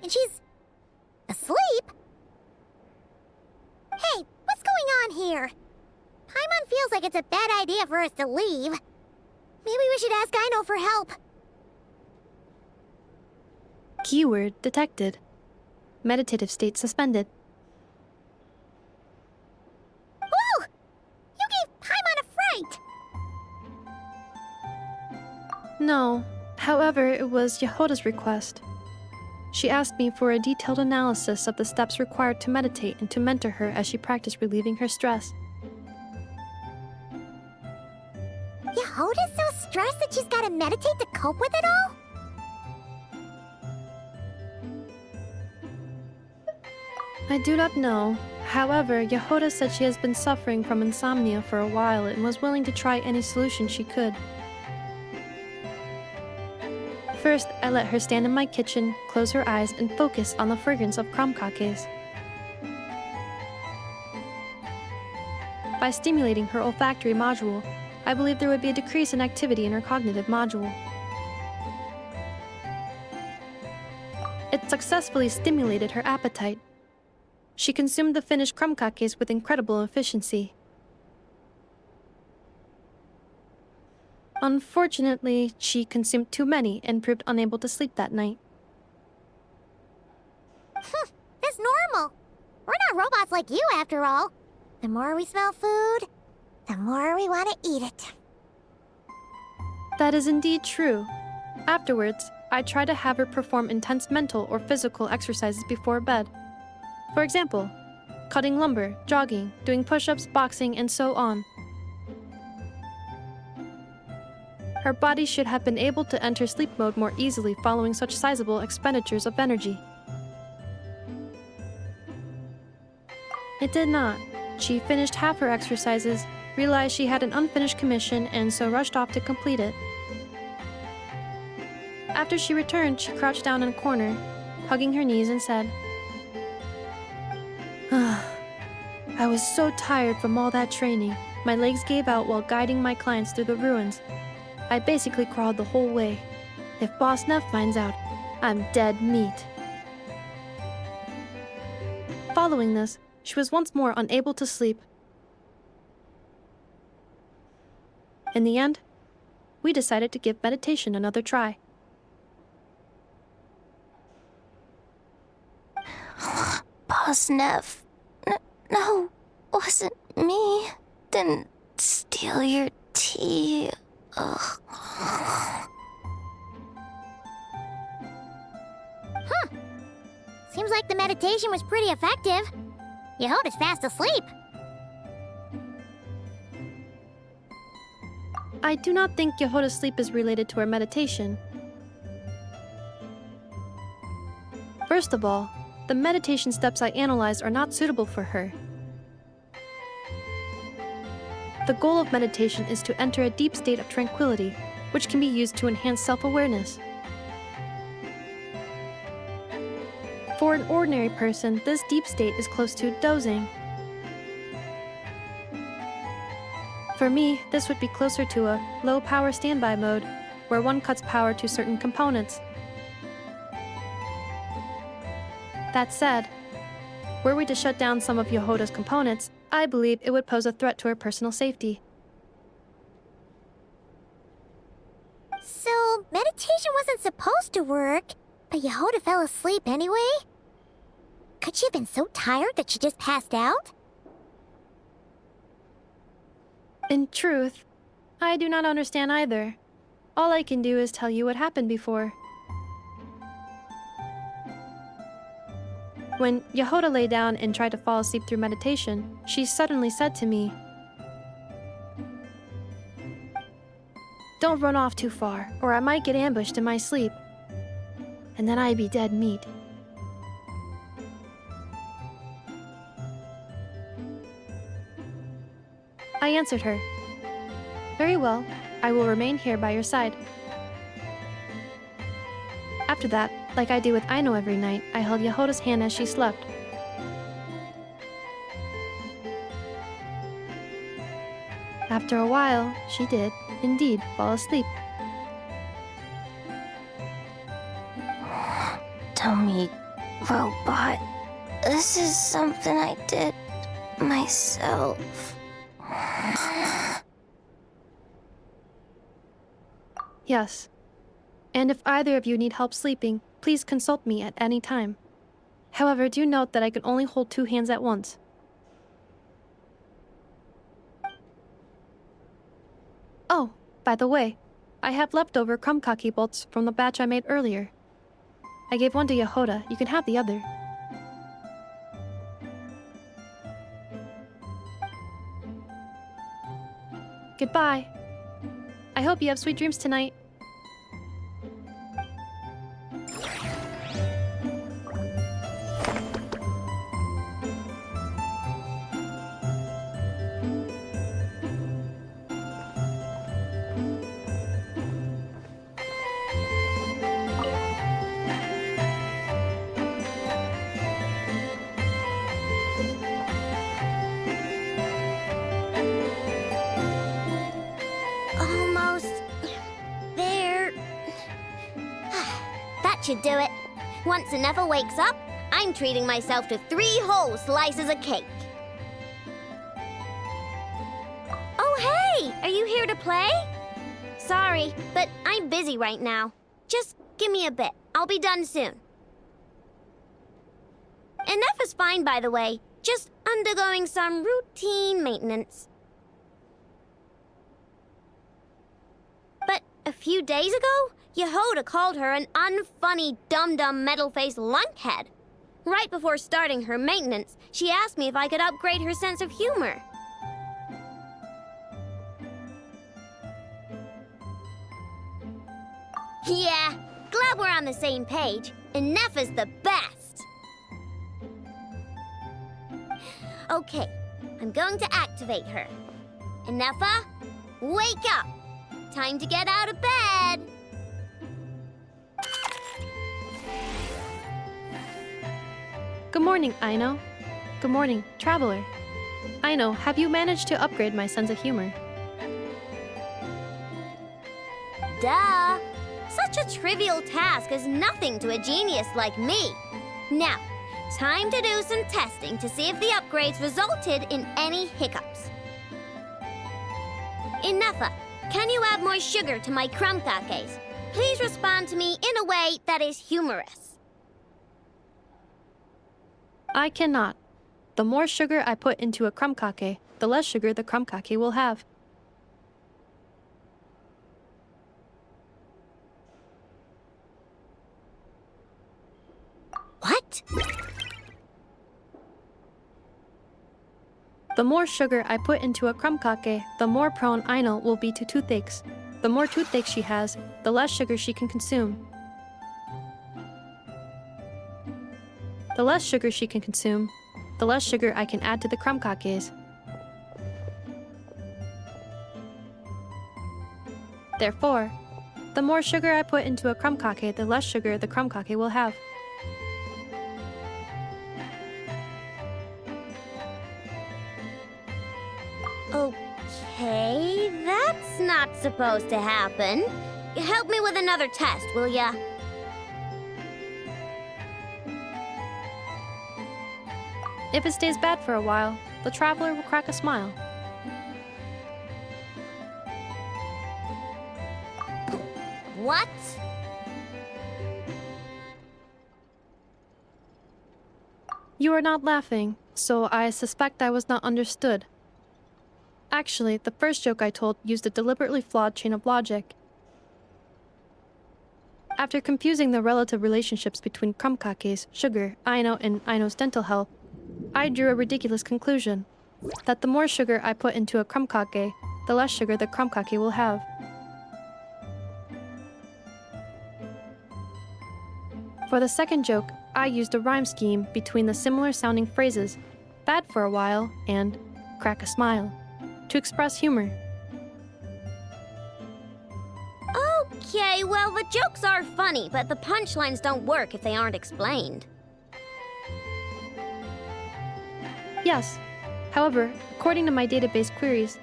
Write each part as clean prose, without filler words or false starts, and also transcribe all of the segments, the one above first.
And she's asleep? Hey, what's going on here? Paimon feels like it's a bad idea for us to leave. Maybe we should ask Aino for help. Keyword detected. Meditative state suspended. Whoa! You gave Paimon a fright! No. However, it was Yehoda's request. She asked me for a detailed analysis of the steps required to meditate and to mentor her as she practiced relieving her stress. Yehoda's so stressed that she's gotta meditate to cope with it all? I do not know. However, Yehoda said she has been suffering from insomnia for a while and was willing to try any solution she could. First, I let her stand in my kitchen, close her eyes, and focus on the fragrance of crumcakes. By stimulating her olfactory module, I believe there would be a decrease in activity in her cognitive module. It successfully stimulated her appetite. She consumed the finished crumcakes with incredible efficiency. Unfortunately, she consumed too many and proved unable to sleep that night. That's normal. We're not robots like you, after all. The more we smell food, the more we want to eat it. That is indeed true. Afterwards, I try to have her perform intense mental or physical exercises before bed. For example, cutting lumber, jogging, doing push-ups, boxing, and so on. Her body should have been able to enter sleep mode more easily following such sizable expenditures of energy. It did not. She finished half her exercises, realized she had an unfinished commission, and so rushed off to complete it. After she returned, she crouched down in a corner, hugging her knees and said, I was so tired from all that training. My legs gave out while guiding my clients through the ruins. I basically crawled the whole way. If Boss Neff finds out, I'm dead meat. Following this, she was once more unable to sleep. In the end, we decided to give meditation another try. Boss Neff. No, wasn't me. Didn't steal your tea. Ugh. Seems like the meditation was pretty effective. Yehoda's fast asleep. I do not think Yehoda's sleep is related to her meditation. First of all, the meditation steps I analyzed are not suitable for her. The goal of meditation is to enter a deep state of tranquility, which can be used to enhance self-awareness. For an ordinary person, this deep state is close to dozing. For me, this would be closer to a low-power standby mode, where one cuts power to certain components. That said, were we to shut down some of Yehoda's components, I believe it would pose a threat to her personal safety. So, meditation wasn't supposed to work, but Yehoda fell asleep anyway? Could she have been so tired that she just passed out? In truth, I do not understand either. All I can do is tell you what happened before. When Yehoda lay down and tried to fall asleep through meditation, she suddenly said to me, "Don't run off too far, or I might get ambushed in my sleep. And then I'd be dead meat." I answered her, "Very well, I will remain here by your side." After that, like I do with Aino every night, I held Yehoda's hand as she slept. After a while, she did, indeed, fall asleep. Tell me, robot. This is something I did myself. Yes. And if either of you need help sleeping, please consult me at any time. However, do note that I can only hold 2 hands at once. Oh, by the way, I have leftover krumkake bolts from the batch I made earlier. I gave one to Yehoda. You can have the other. Goodbye. I hope you have sweet dreams tonight. Almost there. That should do it. Once Ineffa wakes up, I'm treating myself to 3 whole slices of cake. Oh, hey! Are you here to play? Sorry, but I'm busy right now. Just give me a bit. I'll be done soon. Ineffa's fine, by the way. Just undergoing some routine maintenance. But a few days ago, Yehoda called her an unfunny, dum-dum, metal-faced lunkhead. Right before starting her maintenance, she asked me if I could upgrade her sense of humor. Yeah, glad we're on the same page. Ineffa's the best. Okay, I'm going to activate her. Ineffa, wake up! Time to get out of bed! Good morning, Aino. Good morning, Traveler. Aino, have you managed to upgrade my sense of humor? Duh! Such a trivial task is nothing to a genius like me. Now, time to do some testing to see if the upgrades resulted in any hiccups. Ineffa, can you add more sugar to my krumkakes? Please respond to me in a way that is humorous. I cannot. The more sugar I put into a krumkake, the less sugar the krumkake will have. What? The more sugar I put into a krumkake, the more prone Aino will be to toothaches. The more toothaches she has, the less sugar she can consume. The less sugar she can consume, the less sugar I can add to the krumkakes. Therefore, the more sugar I put into a krumkake, the less sugar the krumkake will have. Okay, that's not supposed to happen. Help me with another test, will ya? If it stays bad for a while, the traveler will crack a smile. What? You are not laughing, so I suspect I was not understood. Actually, the first joke I told used a deliberately flawed chain of logic. After confusing the relative relationships between krumkakes, sugar, Aino, and Aino's dental health, I drew a ridiculous conclusion. That the more sugar I put into a krumkake, the less sugar the krumkake will have. For the second joke, I used a rhyme scheme between the similar sounding phrases, bad for a while and crack a smile, to express humor. Okay, well, the jokes are funny, but the punchlines don't work if they aren't explained. Yes. However, according to my database queries,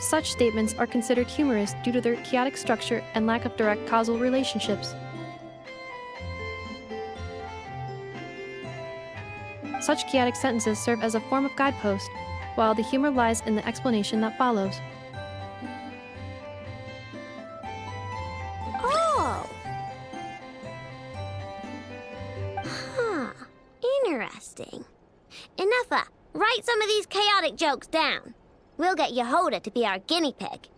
such statements are considered humorous due to their chaotic structure and lack of direct causal relationships. Such chaotic sentences serve as a form of guidepost, while the humor lies in the explanation that follows. Oh! Huh. Interesting. Ineffa, write some of these chaotic jokes down. We'll get Yehoda to be our guinea pig.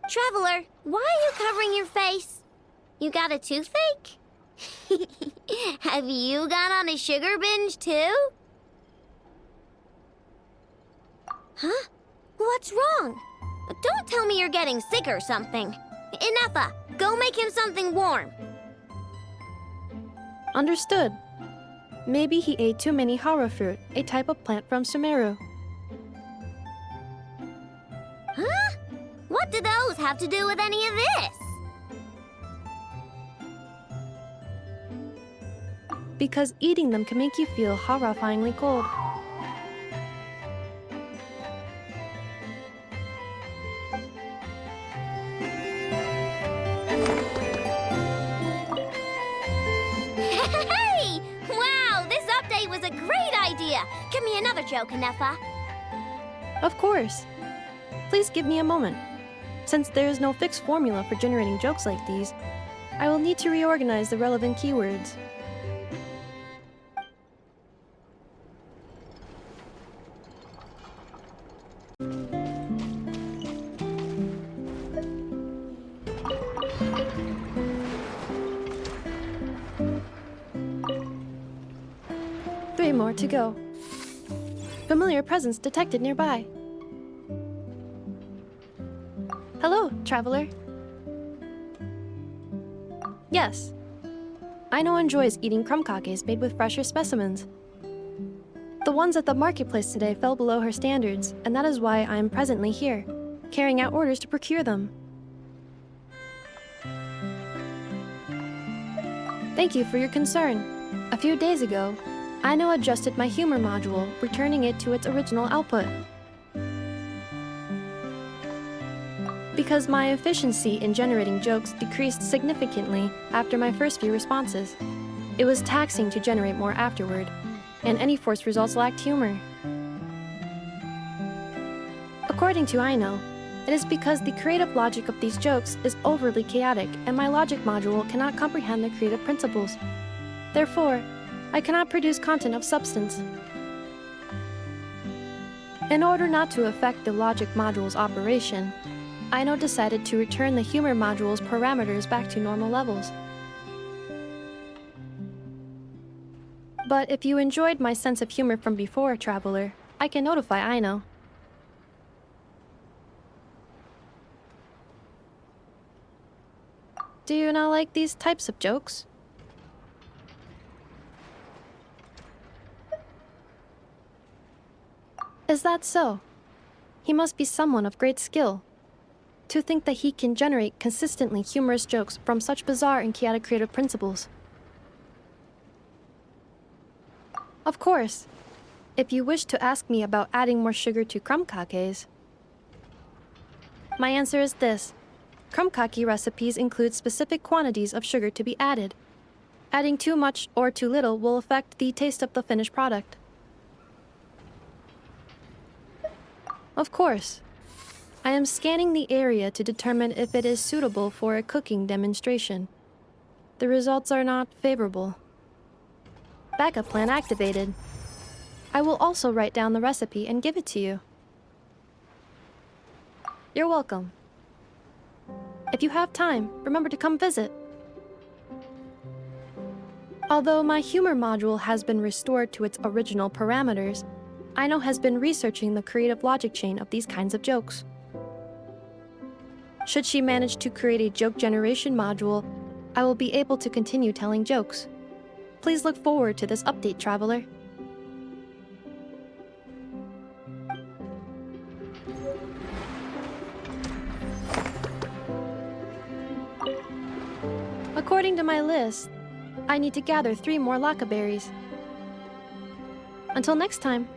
Traveler, why are you covering your face? You got a toothache? Have you gone on a sugar binge too? Huh? What's wrong? Don't tell me you're getting sick or something. Ineffa, go make him something warm. Understood. Maybe he ate too many hara fruit, a type of plant from Sumeru. Huh? What do those have to do with any of this? Because eating them can make you feel horrifyingly cold. Hey! Wow, this update was a great idea! Give me another joke, Ineffa. Of course. Please give me a moment. Since there is no fixed formula for generating jokes like these, I will need to reorganize the relevant keywords. Three more to go. Familiar presence detected nearby. Hello, traveler. Yes. Aino enjoys eating crumb kakes made with fresher specimens. The ones at the marketplace today fell below her standards, and that is why I am presently here, carrying out orders to procure them. Thank you for your concern. A few days ago, Aino adjusted my humor module, returning it to its original output. Because my efficiency in generating jokes decreased significantly after my first few responses, it was taxing to generate more afterward, and any forced results lacked humor. According to Aino, it is because the creative logic of these jokes is overly chaotic and my logic module cannot comprehend the creative principles. Therefore, I cannot produce content of substance. In order not to affect the logic module's operation, Aino decided to return the humor module's parameters back to normal levels. But if you enjoyed my sense of humor from before, traveler, I can notify Aino. Do you not like these types of jokes? Is that so? He must be someone of great skill. To think that he can generate consistently humorous jokes from such bizarre and chaotic creative principles. Of course, if you wish to ask me about adding more sugar to crumb kakes, my answer is this. Crumb kake recipes include specific quantities of sugar to be added. Adding too much or too little will affect the taste of the finished product. Of course. I am scanning the area to determine if it is suitable for a cooking demonstration. The results are not favorable. Backup plan activated. I will also write down the recipe and give it to you. You're welcome. If you have time, remember to come visit. Although my humor module has been restored to its original parameters, Aino has been researching the creative logic chain of these kinds of jokes. Should she manage to create a joke generation module, I will be able to continue telling jokes. Please look forward to this update, traveler. According to my list, I need to gather 3 more laka berries. Until next time.